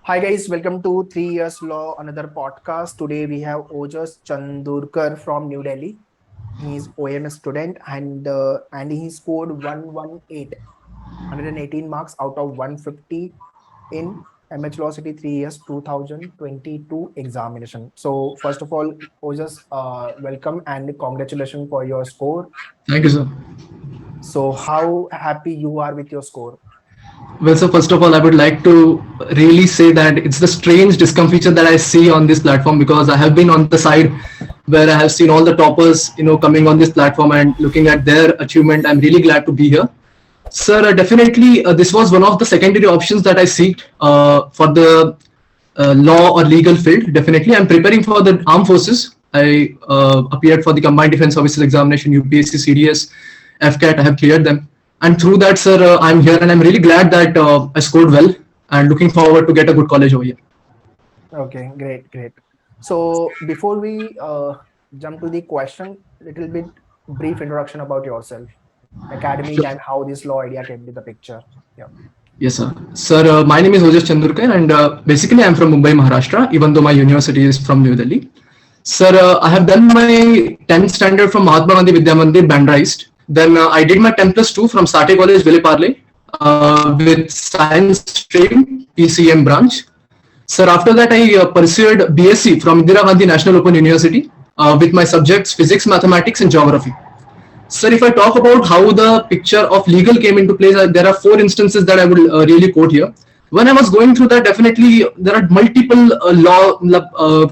Hi guys, welcome to 3 Years Law, another podcast. Today we have Ojas Chandurkar from New Delhi. He's OMS student and he scored 118 marks out of 150 in MHCET 3 years 2022 examination. So first of all, Ojas, welcome and congratulations for your score. Thank you, sir. So how happy you are with your score? Well, so first of all, I would like to really say that it's the strange discomfiture that I see on this platform because I have been on the side where I have seen all the toppers, coming on this platform and looking at their achievement. I'm really glad to be here. Sir, definitely, this was one of the secondary options that I seek for the law or legal field. Definitely, I'm preparing for the armed forces. I appeared for the Combined Defense Services examination, UPSC, CDS, FCAT. I have cleared them. And through that, sir, I'm here and I'm really glad that I scored well and looking forward to get a good college over here. Okay, great. So before we jump to the question, little bit brief introduction about yourself, academic, Sure. and how this law idea came to the picture. Yeah. Yes, sir. Sir, my name is Ojas Chandurkar and basically I'm from Mumbai, Maharashtra, even though my university is from New Delhi. Sir, I have done my 10th standard from Mahatma Gandhi Vidya Mandir, Bandra East. Then I did my 10 plus 2 from Sate College, Villeparle, with science stream, PCM branch. Sir, after that I pursued BSc from Indira Gandhi National Open University with my subjects physics, mathematics and geography. Sir, if I talk about how the picture of legal came into place, there are four instances that I will really quote here. When I was going through that, definitely there are multiple law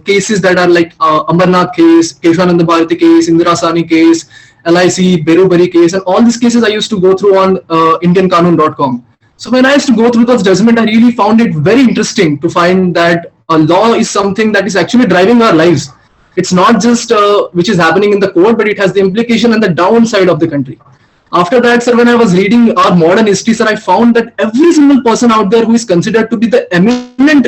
cases that are like Amarnath case, Keshananda Bharati case, Indira Sani case, LIC, Berubari case, and all these cases I used to go through on IndianQanun.com. So when I used to go through those judgment, I really found it very interesting to find that a law is something that is actually driving our lives. It's not just which is happening in the court, but it has the implication and the downside of the country. After that, sir, when I was reading our modern history, sir, I found that every single person out there who is considered to be the eminent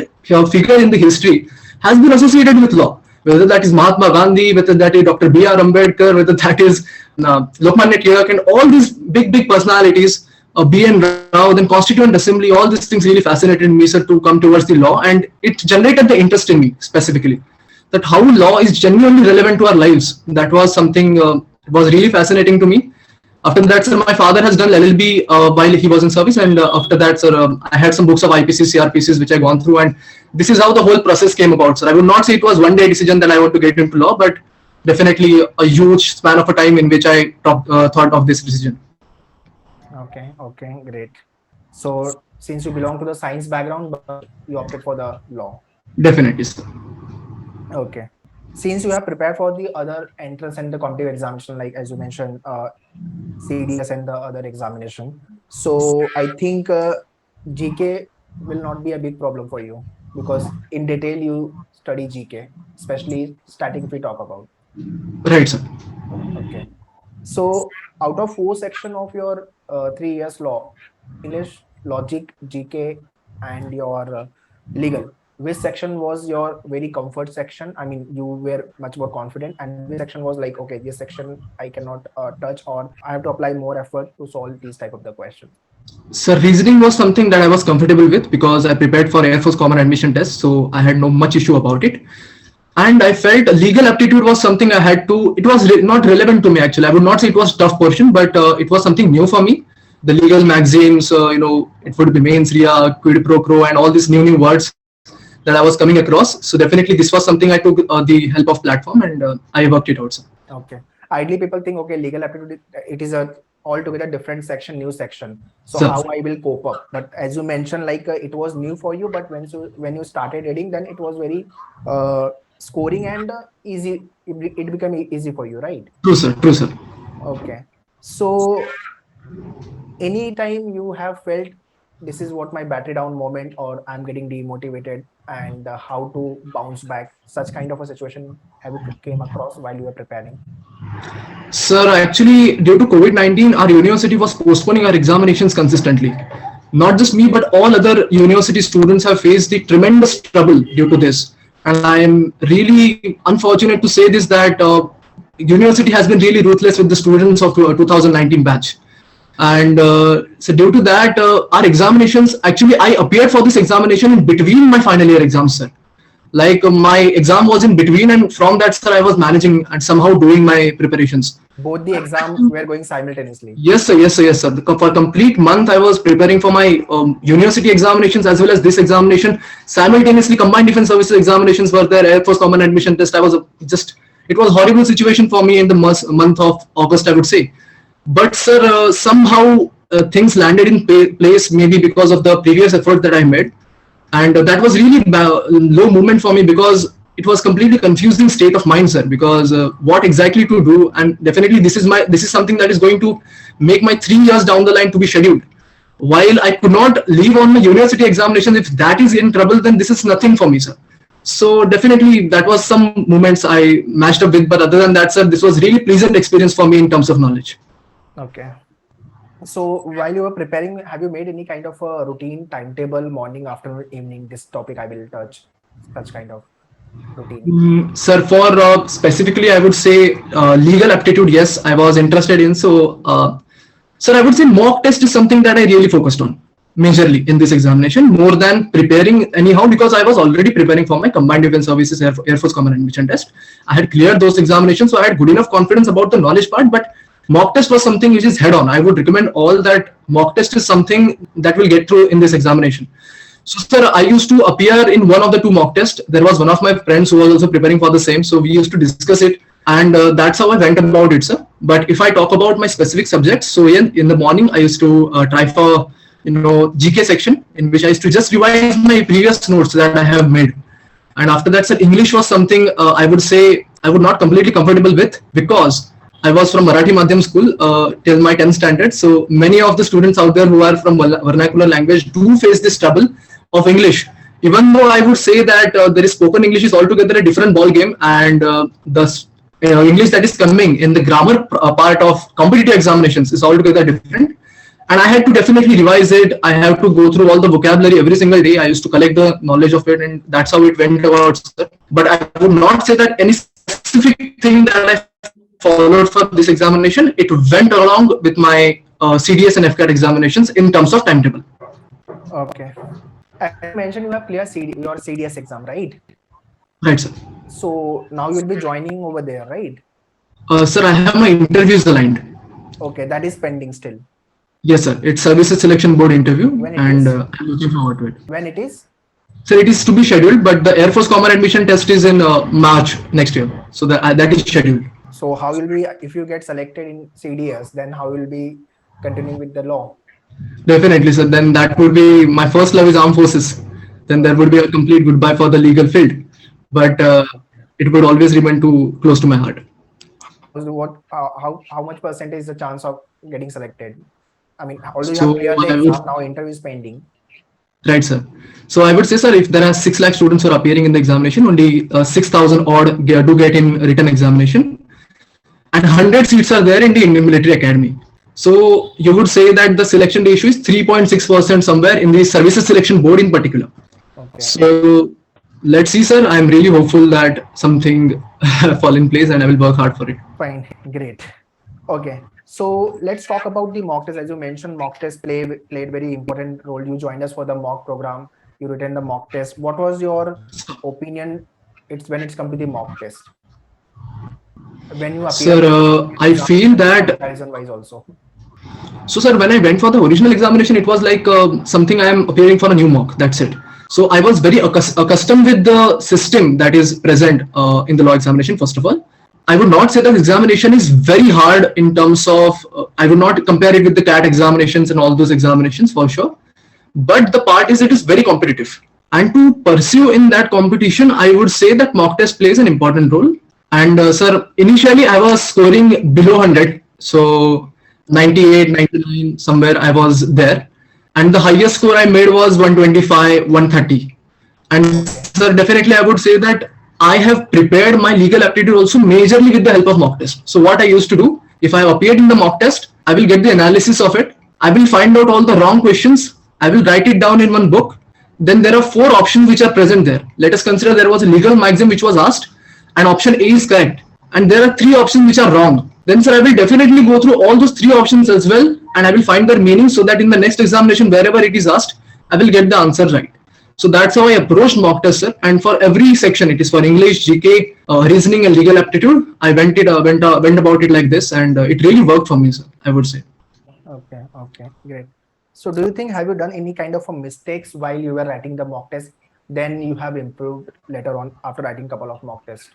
figure in the history has been associated with law. Whether that is Mahatma Gandhi, whether that is Dr. B.R. Ambedkar, whether that is Lokmanya Tilak, and all these big personalities, B.N. Rao, then Constituent Assembly, all these things really fascinated me, sir, to come towards the law, and it generated the interest in me specifically. That how law is genuinely relevant to our lives. That was something was really fascinating to me. After that, sir, my father has done LLB while he was in service, and after that, sir, I had some books of IPCs, CRPCs which I gone through, and this is how the whole process came about, sir. I would not say it was one day decision that I want to get into law, but definitely a huge span of a time in which I thought of this decision. Okay, great. So since you belong to the science background, but you opted for the law. Definitely, sir. Okay. Since you have prepared for the other entrance and the competitive examination, like as you mentioned, CDS and the other examination, so I think GK will not be a big problem for you because in detail you study GK, especially static if we talk about. Right, sir. Okay. So out of 4 sections of your 3 years law, English, logic, GK, and your legal, which section was your very comfort section? I mean, you were much more confident, and which section was like, okay, this section I cannot touch, or I have to apply more effort to solve these type of the questions. So reasoning was something that I was comfortable with because I prepared for Air Force Common Admission test, so I had no much issue about it. And I felt legal aptitude was something I had to. It was not relevant to me actually. I would not say it was tough portion, but it was something new for me. The legal maxims, it would be mens rea, quid pro quo, and all these new words that I was coming across. So definitely this was something I took the help of platform and I worked it out. Sir. Okay. Ideally, people think, okay, legal aptitude, it is a altogether different section, new section. So Sir. how I will cope up? But as you mentioned, like it was new for you, but when you started reading, then it was very scoring and easy. It became easy for you, right? True, sir. True, sir. Okay. So anytime you have felt this is what my battery down moment, or I'm getting demotivated, and how to bounce back, such kind of a situation have you came across while you were preparing? Sir, actually, due to COVID-19, our university was postponing our examinations consistently. Not just me, but all other university students have faced the tremendous trouble due to this. And I am really unfortunate to say this that university has been really ruthless with the students of 2019 batch. And so due to that, our examinations, actually I appeared for this examination in between my final year exams, sir. Like my exam was in between, and from that, sir, I was managing and somehow doing my preparations. Both the exam were going simultaneously. Yes, sir. Yes, sir. Yes, sir. For a complete month, I was preparing for my university examinations as well as this examination. Simultaneously, combined defense services examinations were there. Air Force Common Admission Test. I was just. It was a horrible situation for me in the month of August, I would say. But sir, somehow things landed in place, maybe because of the previous effort that I made, and that was really low moment for me because it was completely confusing state of mind, sir, because what exactly to do. And definitely this is something that is going to make my 3 years down the line to be scheduled. While I could not leave on my university examination, if that is in trouble, then this is nothing for me, sir. So definitely that was some moments I matched up with, but other than that, sir, this was really pleasant experience for me in terms of knowledge. Okay. So while you were preparing, have you made any kind of a routine timetable, morning, afternoon, evening? This topic I will touch, such kind of routine. Sir, for specifically, I would say legal aptitude, yes, I was interested in. So, sir, I would say mock test is something that I really focused on majorly in this examination, more than preparing anyhow, because I was already preparing for my combined defense services Air Force Common Admission Test. I had cleared those examinations, so I had good enough confidence about the knowledge part, but mock test was something which is head on. I would recommend all that mock test is something that will get through in this examination. So, sir, I used to appear in one of the two mock tests. There was one of my friends who was also preparing for the same. So we used to discuss it, and that's how I went about it, sir. But if I talk about my specific subjects, so in the morning, I used to try for, GK section, in which I used to just revise my previous notes that I have made. And after that, sir, English was something I would say I would not completely comfortable with, because I was from Marathi Madhyam school till my 10th standard. So many of the students out there who are from vernacular language do face this trouble of English. Even though I would say that there is spoken English is altogether a different ball game, and the English that is coming in the grammar part of competitive examinations is altogether different. And I had to definitely revise it. I have to go through all the vocabulary every single day. I used to collect the knowledge of it, and that's how it went about. But I would not say that any specific thing that I followed for this examination. It went along with my CDS and FCAT examinations in terms of timetable. Okay. As you mentioned, you have cleared your CDS exam, right? Right, sir. So now you'll be joining over there, right? Sir, I have my interviews aligned. Okay, that is pending still. Yes, sir. It's Services Selection Board interview, and I'm looking forward to it. When it is? Sir, it is to be scheduled, but the Air Force Common Admission Test is in March next year. So that is scheduled. So how will be, if you get selected in CDS, then how will be continuing with the law? Definitely, sir. Then that would be my first love is armed forces. Then there would be a complete goodbye for the legal field. But it would always remain too close to my heart. How much percentage is the chance of getting selected? I mean, although you have cleared the exam, now interview is pending. Right, sir. So I would say, sir, if there are 6 lakh students who are appearing in the examination, only 6,000 odd do get in written examination, and 100 seats are there in the Indian Military Academy. So you would say that the selection ratio is 3.6% somewhere in the Services Selection Board in particular. Okay. So let's see, sir. I'm really hopeful that something fall in place, and I will work hard for it. Fine, great. Okay. So let's talk about the mock test. As you mentioned, mock test played very important role. You joined us for the mock program. You written the mock test. What was your opinion? When it's come to the mock test. When you appear, sir, I feel that comparison wise also. So, sir, when I went for the original examination, it was like something I am appearing for a new mock. That's it. So I was very accustomed with the system that is present in the law examination. First of all, I would not say that examination is very hard in terms of, I would not compare it with the CLAT examinations and all those examinations for sure. But the part is, it is very competitive. And to pursue in that competition, I would say that mock test plays an important role. And sir, initially I was scoring below 100. So 98, 99, somewhere I was there. And the highest score I made was 125, 130. And sir, definitely I would say that I have prepared my legal aptitude also majorly with the help of mock test. So what I used to do, if I appeared in the mock test, I will get the analysis of it. I will find out all the wrong questions. I will write it down in one book. Then there are 4 options which are present there. Let us consider there was a legal maxim which was asked, and option A is correct. and there are three options which are wrong, then sir, I will definitely go through all those three options as well, and I will find their meaning so that in the next examination, wherever it is asked, I will get the answer right. So that's how I approached mock test, sir. And for every section, it is for English, GK, reasoning, and legal aptitude. I went about it like this, and it really worked for me, sir, I would say. Okay, okay, great. So do you think, have you done any kind of a mistakes while you were writing the mock test? Then you have improved later on after writing couple of mock tests.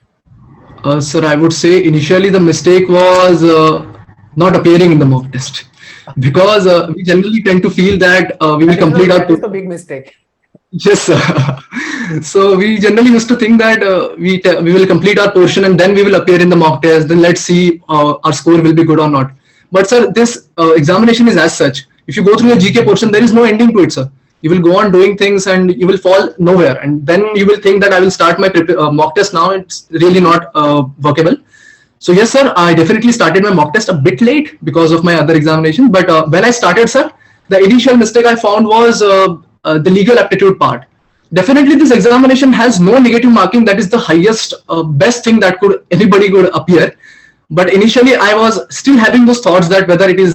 Sir, I would say initially the mistake was not appearing in the mock test, because we generally tend to feel that we will complete our. That is the big mistake. Yes, sir. So we generally used to think that we will complete our portion and then we will appear in the mock test. Then let's see our score will be good or not. But sir, this examination is as such. If you go through the GK portion, there is no ending to it, sir. You will go on doing things and you will fall nowhere. And then you will think that I will start my mock test now. It's really not workable. So yes, sir, I definitely started my mock test a bit late because of my other examination. But when I started, sir, the initial mistake I found was the legal aptitude part. Definitely, this examination has no negative marking. That is the highest, best thing that anybody could appear. But initially, I was still having those thoughts that whether it is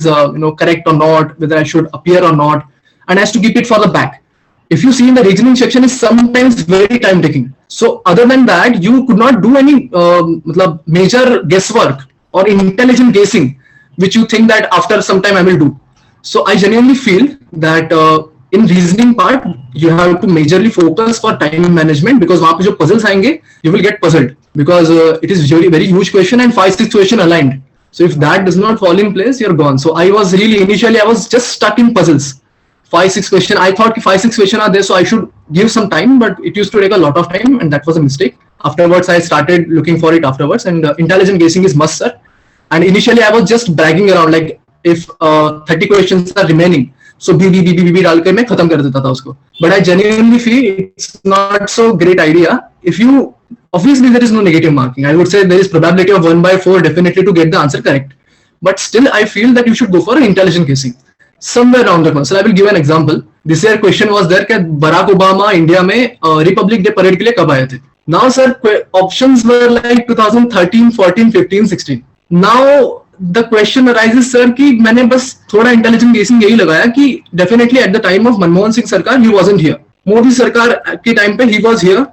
correct or not, whether I should appear or not, and I has to keep it for the back. If you see in the reasoning section, is sometimes very time taking. So other than that, you could not do any major guesswork or intelligent guessing, which you think that after some time I will do. So I genuinely feel that in reasoning part, you have to majorly focus for time management, because वहाँ पे जो puzzles आएंगे, you will get puzzled, because it is very very huge question and 5-6 question aligned. So if that does not fall in place, you're gone. So I was really initially I was just stuck in puzzles. 5-6 question. I thought 5-6 question are there, so I should give some time, but it used to take a lot of time, and that was a mistake. Afterwards, I started looking for it afterwards, and intelligent guessing is must, sir. And initially, I was just bragging around, like if 30 questions are remaining, so B डालकर मैं खत्म कर देता था उसको. But I genuinely feel it's not so great idea. If you obviously there is no negative marking. I would say there is probability of 1/4 definitely to get the answer correct. But still, I feel that you should go for intelligent guessing. Somewhere around the corner. So I will give an example. This year question was there that Barack Obama India में Republic Day parade के लिए कब आए थे? Now sir, options were like 2013, 14, 15, 16. Now the question arises sir कि मैंने बस थोड़ा intelligent guessing यही लगाया कि definitely at the time of Manmohan Singh सरकार he wasn't here. मोदी सरकार के time पे he was here.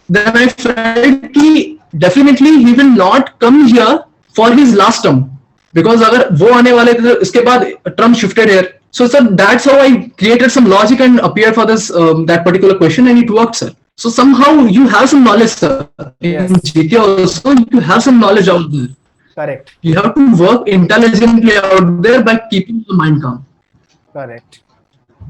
Then I felt कि definitely he will not come here for his last term. Because अगर वो आने वाले थे तो इसके बाद Trump shifted here. So sir, that's how I created some logic and appeared for this that particular question, and it worked, sir. So somehow you have some knowledge, sir. Yes. In GK also you have some knowledge out there. Correct. You have to work intelligently out there by keeping your mind calm. Correct.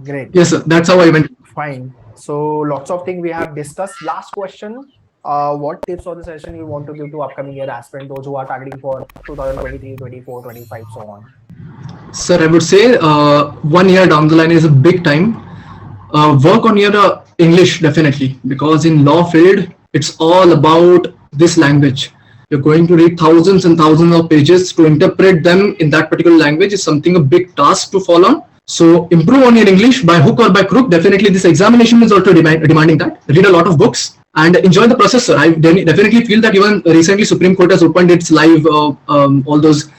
Great. Yes, sir. That's how I went. Fine. So lots of things we have discussed. Last question. What tips or the session you want to give to upcoming year aspirant, those who are targeting for 2023, 24, 25, so on? Sir, I would say 1 year down the line is a big time. Work on your English definitely, because in law field, it's all about this language. You're going to read thousands and thousands of pages. To interpret them in that particular language is something a big task to fall on. So improve on your English by hook or by crook. Definitely this examination is also demanding that. Read a lot of books and enjoy the process, sir. I definitely feel that even recently Supreme Court has opened its live all those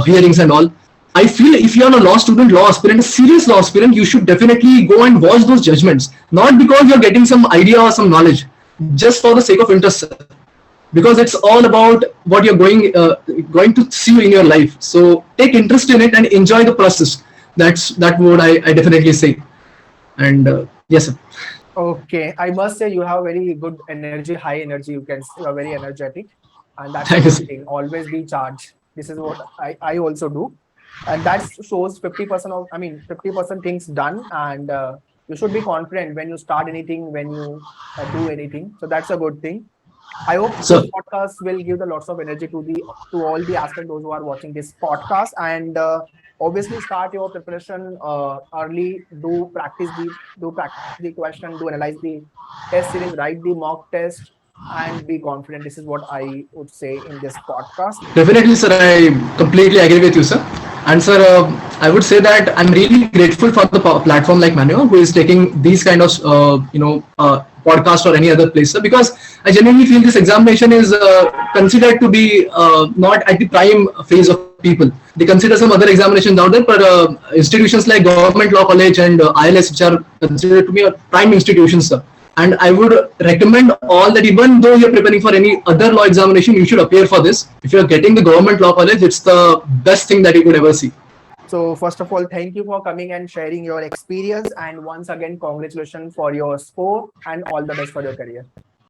hearings and all. I feel if you are a law student, law aspirant, a serious law aspirant, you should definitely go and watch those judgments. Not because you're getting some idea or some knowledge, just for the sake of interest, sir. Because it's all about what you're going to see in your life. So take interest in it and enjoy the process. That's what I definitely say. And yes, sir. Okay, I must say you have very good energy, high energy. You can see you are very energetic, and that's Thank the you, thing. Always be charged. This is what I also do, and that shows 50% of 50% things done, and you should be confident when you start anything, when you do anything. So that's a good thing. I hope So- this podcast will give the lots of energy to all the aspirants those who are watching this podcast, and obviously start your preparation early. Do practice the question, do analyze the test series, write the mock test, and be confident. This is what I would say in this podcast. Definitely, sir. I completely agree with you, sir. And sir, I would say that I'm really grateful for the platform like Manu, who is taking these kind of podcast or any other place, sir, because I genuinely feel this examination is considered to be not at the prime phase of people. They consider some other examinations out there, but institutions like Government Law College and ILS, which are considered to be a prime institutions, sir. And I would recommend all that even though you're preparing for any other law examination, you should appear for this. If you're getting the Government Law College, it's the best thing that you could ever see. So first of all, thank you for coming and sharing your experience. And once again, congratulations for your score and all the best for your career.